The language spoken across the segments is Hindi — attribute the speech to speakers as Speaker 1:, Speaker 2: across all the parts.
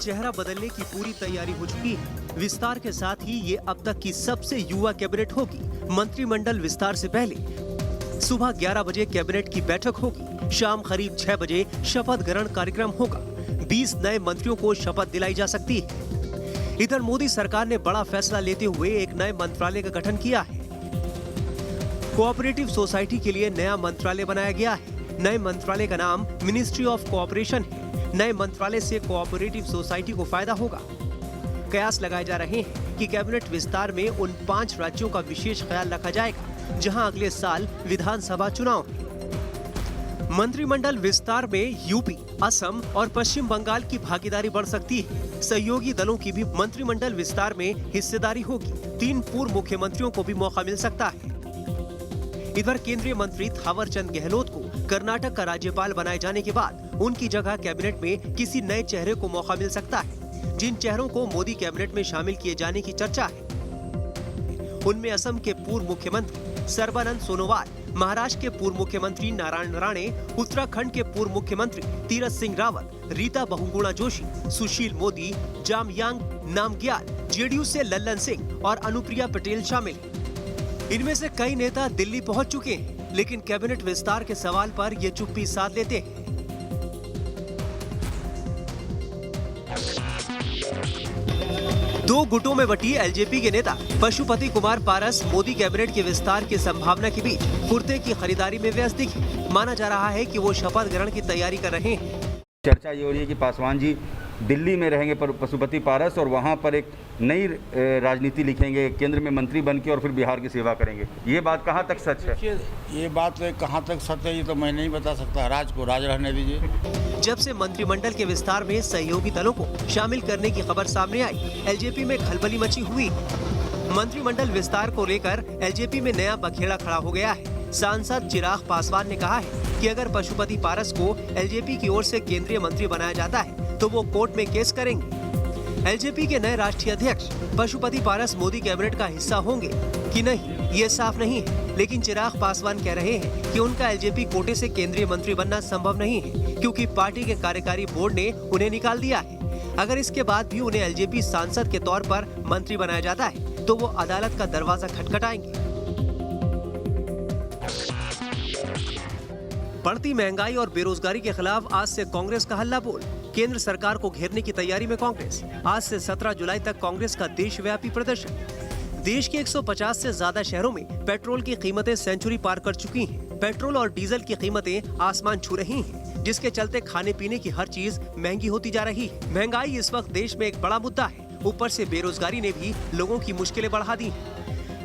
Speaker 1: चेहरा बदलने की पूरी तैयारी हो चुकी है। विस्तार के साथ ही ये अब तक की सबसे युवा कैबिनेट होगी। मंत्रिमंडल विस्तार से पहले सुबह 11 बजे कैबिनेट की बैठक होगी। शाम करीब 6 बजे शपथ ग्रहण कार्यक्रम होगा। 20 नए मंत्रियों को शपथ दिलाई जा सकती है। इधर मोदी सरकार ने बड़ा फैसला लेते हुए एक नए मंत्रालय का गठन किया है। कोऑपरेटिव सोसाइटी के लिए नया मंत्रालय बनाया गया है। नए मंत्रालय का नाम मिनिस्ट्री ऑफ कोऑपरेशन है। नए मंत्रालय से कोऑपरेटिव सोसाइटी को फायदा होगा। कयास लगाए जा रहे हैं कि कैबिनेट विस्तार में उन 5 राज्यों का विशेष ख्याल रखा जाएगा जहां अगले साल विधानसभा चुनाव है। मंत्रिमंडल विस्तार में यूपी, असम और पश्चिम बंगाल की भागीदारी बढ़ सकती है। सहयोगी दलों की भी मंत्रिमंडल विस्तार में हिस्सेदारी होगी। 3 पूर्व मुख्यमंत्रियों को भी मौका मिल सकता है। इधर केंद्रीय मंत्री थावरचंद गहलोत को कर्नाटक का राज्यपाल बनाए जाने के बाद उनकी जगह कैबिनेट में किसी नए चेहरे को मौका मिल सकता है। जिन चेहरों को मोदी कैबिनेट में शामिल किए जाने की चर्चा है उनमें असम के पूर्व मुख्यमंत्री सर्बानंद सोनोवाल, महाराष्ट्र के पूर्व मुख्यमंत्री नारायण राणे, उत्तराखंड के पूर्व मुख्यमंत्री तीरथ सिंह रावत, रीता बहुगुणा जोशी, सुशील मोदी, जामयांग नामग्याल, जेडीयू से लल्लन सिंह और अनुप्रिया पटेल शामिल हैं। इनमें से कई नेता दिल्ली पहुंच चुके हैं, लेकिन कैबिनेट विस्तार के सवाल पर ये चुप्पी साध लेते हैं। दो गुटों में बटी एलजेपी के नेता पशुपति कुमार पारस मोदी कैबिनेट के विस्तार की संभावना के बीच कुर्ते की खरीदारी में व्यस्त दिखे। माना जा रहा है कि वो शपथ ग्रहण की तैयारी कर रहे हैं।
Speaker 2: चर्चा ये हो रही है कि पासवान जी दिल्ली में रहेंगे पशुपति पारस और वहाँ पर एक नई राजनीति लिखेंगे, केंद्र में मंत्री बन के और फिर बिहार की सेवा करेंगे। ये बात कहाँ तक सच है?
Speaker 3: ये बात कहाँ तक सच है ये तो मैं नहीं बता सकता। राज को राज रहने दीजिए।
Speaker 1: जब से मंत्रिमंडल के विस्तार में सहयोगी दलों को शामिल करने की खबर सामने आई, एलजेपी में खलबली मची हुई। मंत्रिमंडल विस्तार को लेकर एलजेपी में नया बखेड़ा खड़ा हो गया है। सांसद चिराग पासवान ने कहा है कि अगर पशुपति पारस को एलजेपी की ओर से केंद्रीय मंत्री बनाया जाता है तो वो कोर्ट में केस करेंगे। एलजेपी के नए राष्ट्रीय अध्यक्ष पशुपति पारस मोदी कैबिनेट का हिस्सा होंगे कि नहीं, ये साफ नहीं है। लेकिन चिराग पासवान कह रहे हैं कि उनका एलजेपी कोटे से केंद्रीय मंत्री बनना संभव नहीं है, क्योंकि पार्टी के कार्यकारी बोर्ड ने उन्हें निकाल दिया है। अगर इसके बाद भी उन्हें एलजेपी सांसद के तौर पर मंत्री बनाया जाता है तो वो अदालत का दरवाजा खटखटाएंगे। बढ़ती महंगाई और बेरोजगारी के खिलाफ आज से कांग्रेस का हल्ला बोल। केंद्र सरकार को घेरने की तैयारी में कांग्रेस। आज से 17 जुलाई तक कांग्रेस का देशव्यापी प्रदर्शन। देश के 150 से ज्यादा शहरों में पेट्रोल की कीमतें सेंचुरी पार कर चुकी हैं। पेट्रोल और डीजल की कीमतें आसमान छू रही हैं, जिसके चलते खाने पीने की हर चीज महंगी होती जा रही है। महंगाई इस वक्त देश में एक बड़ा मुद्दा है। ऊपर से बेरोजगारी ने भी लोगों की मुश्किलें बढ़ा दी हैं।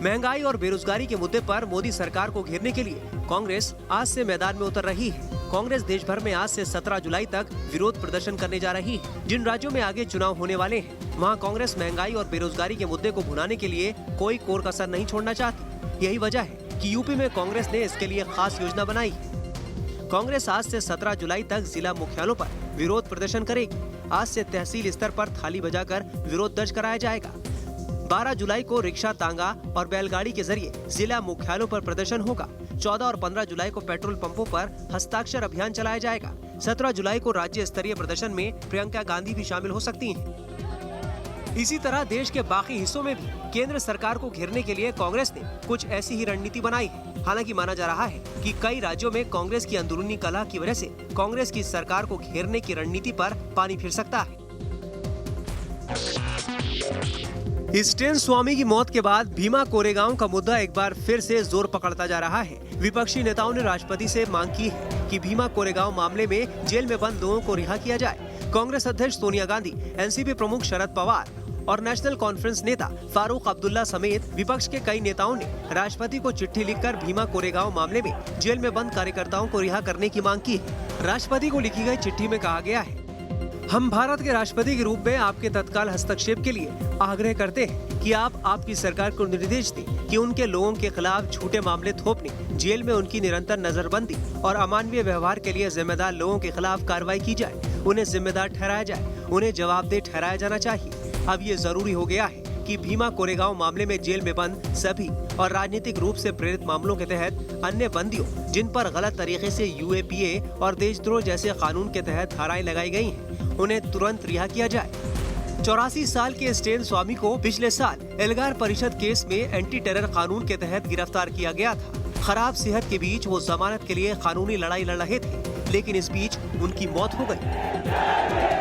Speaker 1: महंगाई और बेरोजगारी के मुद्दे पर मोदी सरकार को घेरने के लिए कांग्रेस आज से मैदान में उतर रही है। कांग्रेस देश भर में आज से 17 जुलाई तक विरोध प्रदर्शन करने जा रही है। जिन राज्यों में आगे चुनाव होने वाले हैं, वहां कांग्रेस महंगाई और बेरोजगारी के मुद्दे को भुनाने के लिए कोई कोर कसर नहीं छोड़ना चाहती। यही वजह है कि यूपी में कांग्रेस ने इसके लिए खास योजना बनाई है। कांग्रेस आज से 17 जुलाई तक जिला मुख्यालयों पर विरोध प्रदर्शन करेगी। आज से तहसील स्तर पर थाली बजाकर विरोध दर्ज कराया जाएगा। 12 जुलाई को रिक्शा, तांगा और बैलगाड़ी के जरिए जिला मुख्यालयों पर प्रदर्शन होगा। 14 और 15 जुलाई को पेट्रोल पंपों पर हस्ताक्षर अभियान चलाया जाएगा। 17 जुलाई को राज्य स्तरीय प्रदर्शन में प्रियंका गांधी भी शामिल हो सकती हैं। इसी तरह देश के बाकी हिस्सों में भी केंद्र सरकार को घेरने के लिए कांग्रेस ने कुछ ऐसी ही रणनीति बनाई है। हालांकि माना जा रहा है कि कई राज्यों में कांग्रेस की अंदरूनी कलह की वजह से कांग्रेस की सरकार को घेरने की रणनीति पर पानी फिर सकता है। स्टेन स्वामी की मौत के बाद भीमा कोरेगांव का मुद्दा एक बार फिर से जोर पकड़ता जा रहा है। विपक्षी नेताओं ने राष्ट्रपति से मांग की है कि भीमा कोरेगांव मामले में जेल में बंद लोगों को रिहा किया जाए। कांग्रेस अध्यक्ष सोनिया गांधी, एनसीपी प्रमुख शरद पवार और नेशनल कॉन्फ्रेंस नेता फारूक अब्दुल्ला समेत विपक्ष के कई नेताओं ने राष्ट्रपति को चिट्ठी लिखकर भीमा कोरेगांव मामले में जेल में बंद कार्यकर्ताओं को रिहा करने की मांग की है। राष्ट्रपति को लिखी गई चिट्ठी में कहा गया है, हम भारत के राष्ट्रपति के रूप में आपके तत्काल हस्तक्षेप के लिए आग्रह करते हैं कि आप आपकी सरकार को निर्देश दें कि उनके लोगों के खिलाफ झूठे मामले थोपने, जेल में उनकी निरंतर नजरबंदी और अमानवीय व्यवहार के लिए जिम्मेदार लोगों के खिलाफ कार्रवाई की जाए। उन्हें जिम्मेदार ठहराया जाए, उन्हें जवाबदेह ठहराया जाना चाहिए। अब ये जरूरी हो गया है कि भीमा कोरेगांव मामले में जेल में बंद सभी और राजनीतिक रूप से प्रेरित मामलों के तहत अन्य बंदियों जिन पर गलत तरीके से यूएपीए और देशद्रोह जैसे कानून के तहत धाराएं लगाई गई हैं, उन्हें तुरंत रिहा किया जाए। 84 साल के स्टेन स्वामी को पिछले साल एल्गार परिषद केस में एंटी टेरर कानून के तहत गिरफ्तार किया गया था। खराब सेहत के बीच वो जमानत के लिए कानूनी लड़ाई लड़ रहे थे, लेकिन इस बीच उनकी मौत हो गई।